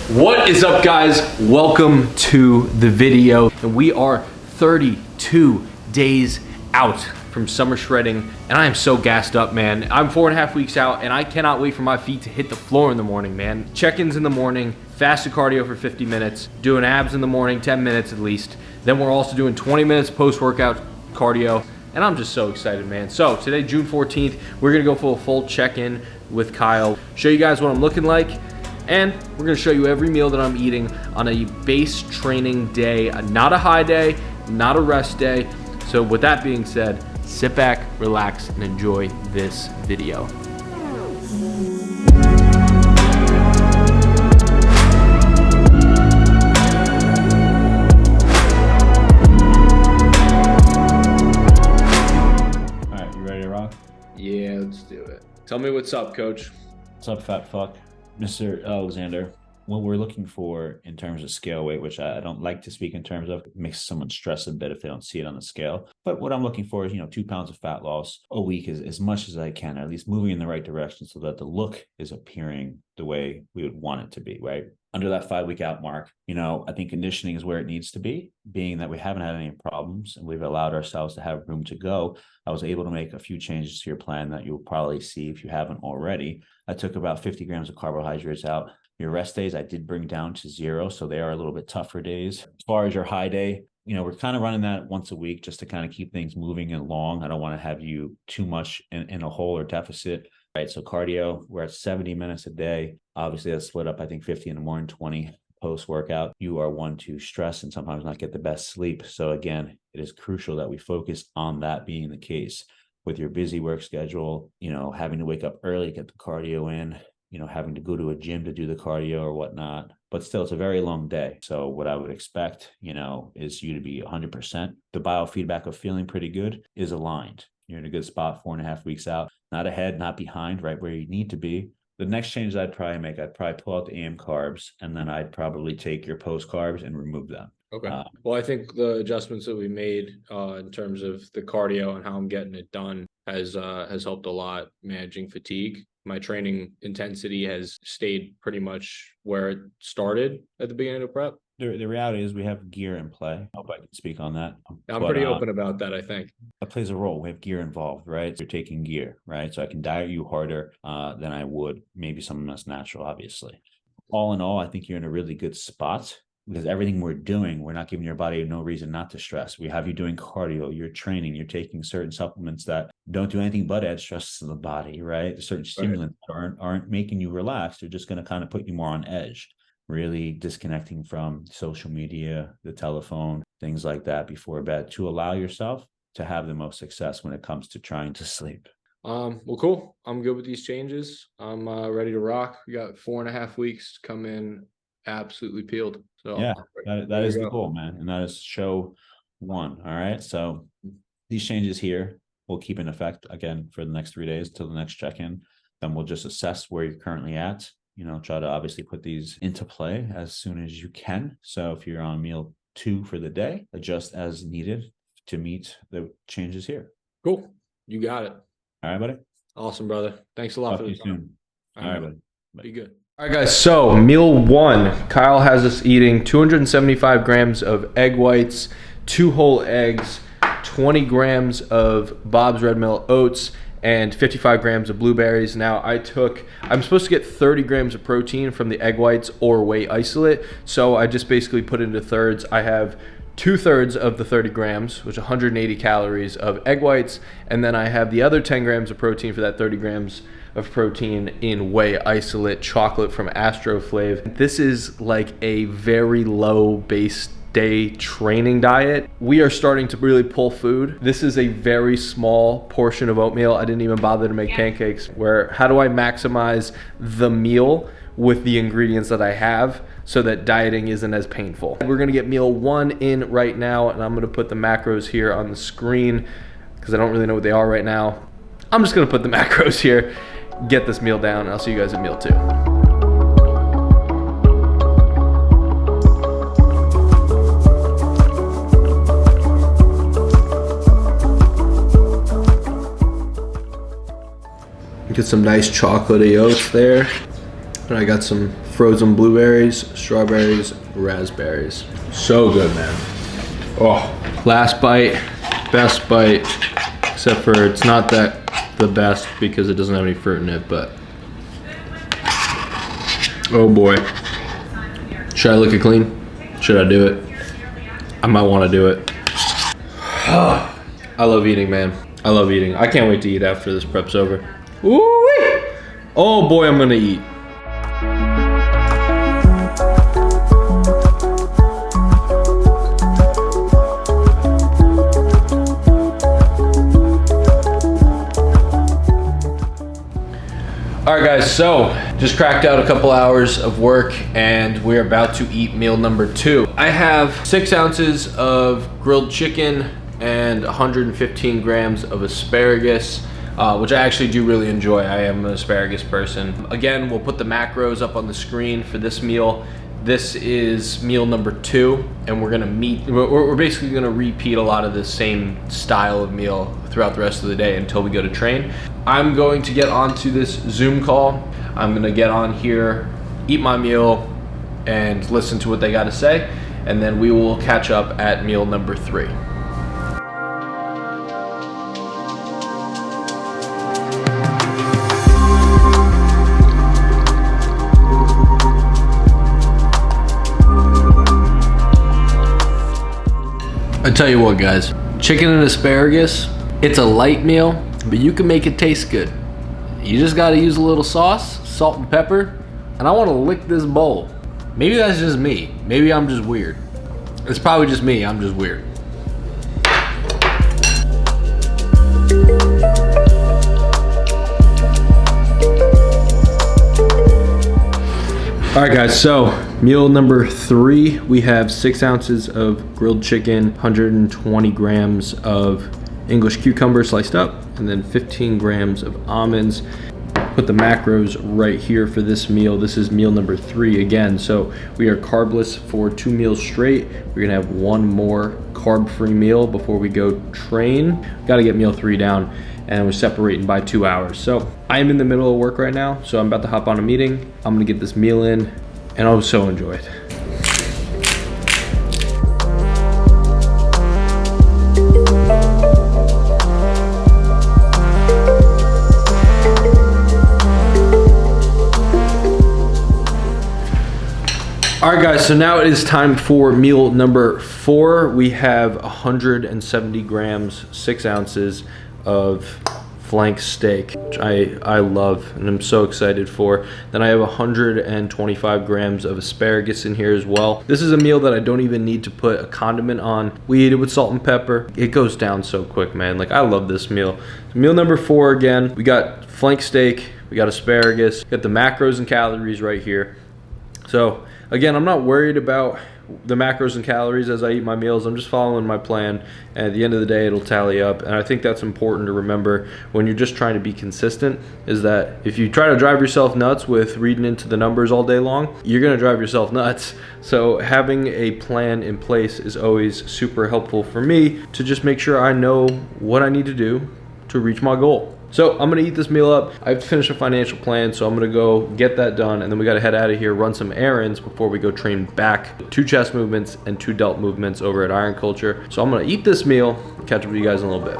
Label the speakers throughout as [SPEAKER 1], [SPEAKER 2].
[SPEAKER 1] What is up, guys? Welcome to the video. And we are 32 days out from summer shredding, and I am so gassed up, man. I'm 4.5 weeks out, and I cannot wait for my feet to hit the floor in the morning, man. Check-ins in the morning, fasted cardio for 50 minutes, doing abs in the morning, 10 minutes at least. Then we're also doing 20 minutes post-workout cardio, and I'm just so excited, man. So today, June 14th, we're gonna go for a full check-in with Kyle, show you guys what I'm looking like, and we're gonna show you every meal that I'm eating on a base training day, not a high day, not a rest day. So with that being said, sit back, relax, and enjoy this video.
[SPEAKER 2] All right, you ready to rock?
[SPEAKER 1] Yeah, let's do it. Tell me what's up, coach.
[SPEAKER 2] What's up, fat fuck? Mr. Alexander, what we're looking for in terms of scale weight, which I don't like to speak in terms of, it makes someone stress a bit if they don't see it on the scale. But what I'm looking for is, 2 pounds of fat loss a week is as much as I can, or at least moving in the right direction so that the look is appearing the way we would want it to be, right? Under that 5-week out mark, I think conditioning is where it needs to be, being that we haven't had any problems and we've allowed ourselves to have room to go. I was able to make a few changes to your plan that you'll probably see if you haven't already. I took about 50 grams of carbohydrates out. Your rest days, I did bring down to 0. So they are a little bit tougher days. As far as your high day, we're kind of running that once a week just to kind of keep things moving along. I don't want to have you too much in a hole or deficit. Right. So cardio, we're at 70 minutes a day. Obviously that's split up, I think 50 in the morning, 20 post-workout. You are one to stress and sometimes not get the best sleep. So again, it is crucial that we focus on that being the case with your busy work schedule, having to wake up early to get the cardio in, having to go to a gym to do the cardio or whatnot. But still, it's a very long day. So what I would expect, is you to be 100%. The biofeedback of feeling pretty good is aligned. You're in a good spot 4.5 weeks out, not ahead, not behind, right where you need to be. The next change I'd probably make, I'd probably pull out the AM carbs, and then I'd probably take your post carbs and remove them.
[SPEAKER 1] Okay. Well, I think the adjustments that we made in terms of the cardio and how I'm getting it done has helped a lot managing fatigue. My training intensity has stayed pretty much where it started at the beginning of prep.
[SPEAKER 2] The reality is we have gear in play. I hope I can speak on that.
[SPEAKER 1] I'm pretty open about that, I think.
[SPEAKER 2] That plays a role. We have gear involved, right? You're taking gear, right? So I can diet you harder than I would maybe someone that's natural, obviously. All in all, I think you're in a really good spot because everything we're doing, we're not giving your body no reason not to stress. We have you doing cardio, you're training, you're taking certain supplements that don't do anything but add stress to the body, right? Certain stimulants aren't making you relax. They're just going to kind of put you more on edge. Really disconnecting from social media, the telephone, things like that before bed to allow yourself to have the most success when it comes to trying to sleep.
[SPEAKER 1] Well, cool. I'm good with these changes. I'm ready to rock. We got 4.5 weeks to come in absolutely peeled. So
[SPEAKER 2] yeah, that is the goal, man. And that is show 1. All right. So these changes here will keep in effect again for the next 3 days till the next check-in. Then we'll just assess where you're currently at. Try to obviously put these into play as soon as you can. So if you're on meal 2 for the day, adjust as needed to meet the changes here.
[SPEAKER 1] Cool. You got it.
[SPEAKER 2] All right, buddy.
[SPEAKER 1] Awesome, brother. Thanks a lot for the time.
[SPEAKER 2] Soon. All right, buddy. Bye.
[SPEAKER 1] Be good. All right, guys. So meal 1, Kyle has us eating 275 grams of egg whites, 2 whole eggs, 20 grams of Bob's Red Mill oats, and 55 grams of blueberries. Now I'm supposed to get 30 grams of protein from the egg whites or whey isolate. So I just basically put it into thirds. I have 2/3 of the 30 grams, which is 180 calories of egg whites. And then I have the other 10 grams of protein for that 30 grams of protein in whey isolate chocolate from Astroflave. This is like a very low base day training diet. We are starting to really pull food. This is a very small portion of oatmeal. I didn't even bother to make pancakes. How do I maximize the meal with the ingredients that I have so that dieting isn't as painful? We're gonna get meal 1 in right now, and I'm gonna put the macros here on the screen because I don't really know what they are right now. I'm just gonna put the macros here, get this meal down, and I'll see you guys at meal 2. Get some nice chocolatey oats there. And I got some frozen blueberries, strawberries, raspberries. So good, man. Oh, last bite, best bite, except for it's not that the best because it doesn't have any fruit in it, but oh boy. Should I lick it clean? Should I do it? I might want to do it. I love eating, man. I love eating. I can't wait to eat after this prep's over. Woo-wee! Oh boy, I'm gonna eat. All right, guys, so just cracked out a couple hours of work and we're about to eat meal number 2. I have 6 ounces of grilled chicken and 115 grams of asparagus, which I actually do really enjoy. I am an asparagus person. Again, we'll put the macros up on the screen for this meal. This is meal number 2, and we're basically gonna repeat a lot of the same style of meal throughout the rest of the day until we go to train. I'm going to get onto this Zoom call. I'm gonna get on here, eat my meal, and listen to what they gotta say, and then we will catch up at meal number 3. I tell you what, guys, chicken and asparagus, it's a light meal, but you can make it taste good. You just gotta use a little sauce, salt and pepper, and I wanna lick this bowl. Maybe that's just me. Maybe I'm just weird. It's probably just me, I'm just weird. All right, guys, so meal number 3, we have 6 ounces of grilled chicken, 120 grams of English cucumber sliced up, and then 15 grams of almonds. Put the macros right here for this meal. This is meal number 3 again. So we are carbless for 2 meals straight. We're gonna have 1 more carb-free meal before we go train. Gotta get meal 3 down, and we're separating by 2 hours. So I'm in the middle of work right now, so I'm about to hop on a meeting. I'm gonna get this meal in, and I'll so enjoy it. All right, guys, so now it is time for meal number 4. We have 170 grams, 6 ounces of flank steak, which I love and I'm so excited for. Then I have 125 grams of asparagus in here as well. This is a meal that I don't even need to put a condiment on. We eat it with salt and pepper. It goes down so quick, man. Like, I love this meal. So meal number 4 again, we got flank steak, we got asparagus, we got the macros and calories right here. So again, I'm not worried about the macros and calories as I eat my meals. I'm just following my plan, and at the end of the day it'll tally up. And I think that's important to remember when you're just trying to be consistent, is that if you try to drive yourself nuts with reading into the numbers all day long, you're gonna drive yourself nuts. So having a plan in place is always super helpful for me to just make sure I know what I need to do to reach my goal. So I'm gonna eat this meal up. I have to finish a financial plan, so I'm gonna go get that done, and then we gotta head out of here, run some errands before we go train back. 2 chest movements and 2 delt movements over at Iron Culture. So I'm gonna eat this meal, catch up with you guys in a little bit.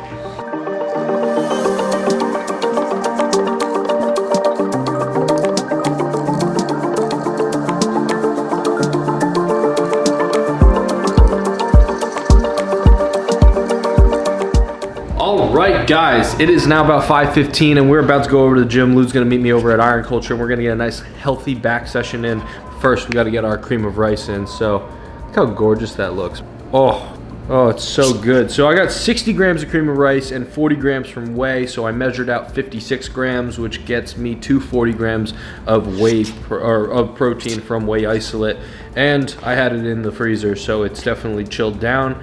[SPEAKER 1] Alright, guys, it is now about 5:15 and we're about to go over to the gym. Lou's gonna meet me over at Iron Culture and we're gonna get a nice healthy back session in. First, we gotta get our cream of rice in. So look how gorgeous that looks. Oh, it's so good. So I got 60 grams of cream of rice and 40 grams from whey. So I measured out 56 grams, which gets me 240 grams of of protein from whey isolate. And I had it in the freezer, so it's definitely chilled down.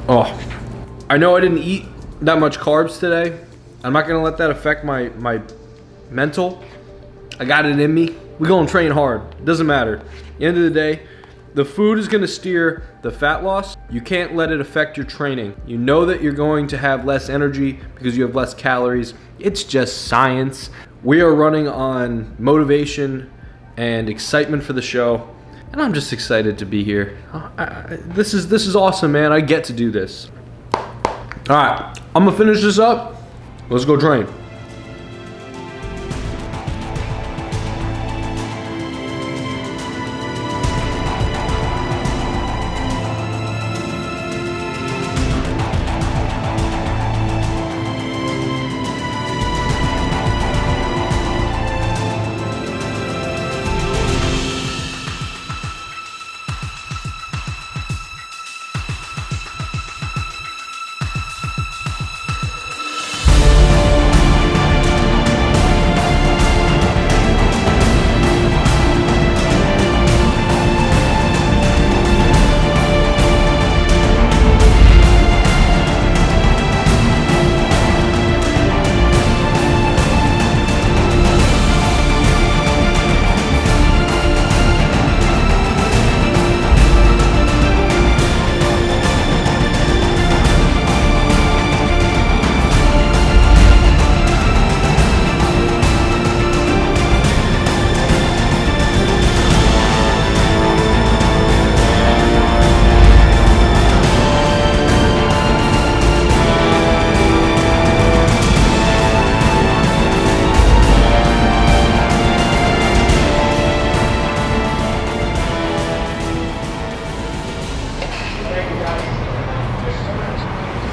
[SPEAKER 1] Oh, I know I didn't eat that much carbs today. I'm not gonna let that affect my mental. I got it in me. We're gonna train hard. It doesn't matter. At the end of the day, the food is gonna steer the fat loss. You can't let it affect your training. You know that you're going to have less energy because you have less calories. It's just science. We are running on motivation and excitement for the show. And I'm just excited to be here. This is awesome, man. I get to do this. All right, I'm gonna finish this up. Let's go train.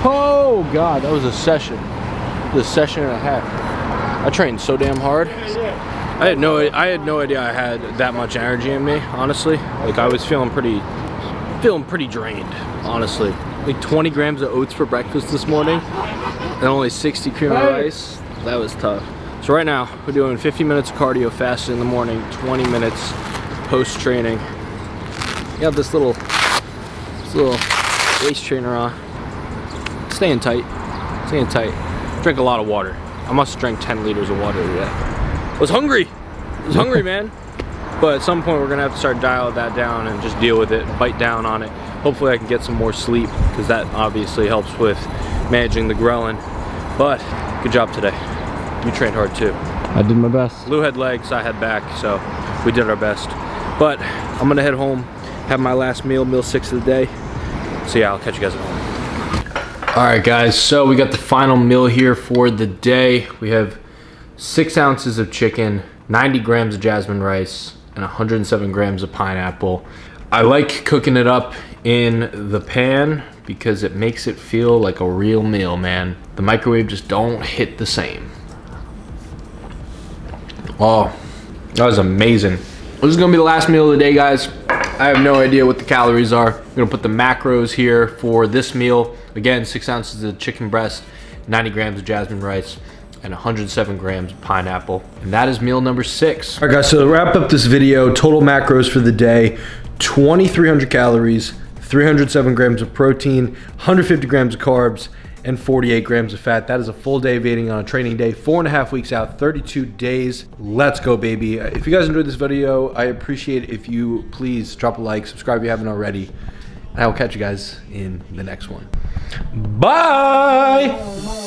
[SPEAKER 1] Oh God, that was a session. The session and a half. I trained so damn hard. I had no idea I had that much energy in me, honestly. Like I was feeling pretty drained, honestly. Like 20 grams of oats for breakfast this morning and only 60 cream of rice. That was tough. So right now we're doing 50 minutes of cardio fasting in the morning, 20 minutes post training. You got this little waist trainer on. Staying tight. Drink a lot of water. I must have drank 10 liters of water today. I was hungry, man. But at some point we're gonna have to start dialing that down and just deal with it, bite down on it. Hopefully I can get some more sleep because that obviously helps with managing the ghrelin. But good job today. You trained hard too.
[SPEAKER 3] I did my best.
[SPEAKER 1] Lou had legs, I had back, so we did our best. But I'm gonna head home, have my last meal 6 of the day. So yeah, I'll catch you guys at home. All right guys, so we got the final meal here for the day. We have 6 ounces of chicken, 90 grams of jasmine rice, and 107 grams of pineapple. I like cooking it up in the pan because it makes it feel like a real meal, man. The microwave just don't hit the same. Oh, that was amazing. This is gonna be the last meal of the day, guys. I have no idea what the calories are. I'm gonna put the macros here for this meal. Again, 6 ounces of chicken breast, 90 grams of jasmine rice, and 107 grams of pineapple. And that is meal number 6. All right guys, so to wrap up this video, total macros for the day, 2,300 calories, 307 grams of protein, 150 grams of carbs, and 48 grams of fat. That is a full day of eating on a training day, 4.5 weeks out, 32 days. Let's go, baby. If you guys enjoyed this video, I appreciate it if you please drop a like, subscribe if you haven't already, and I will catch you guys in the next one. Bye!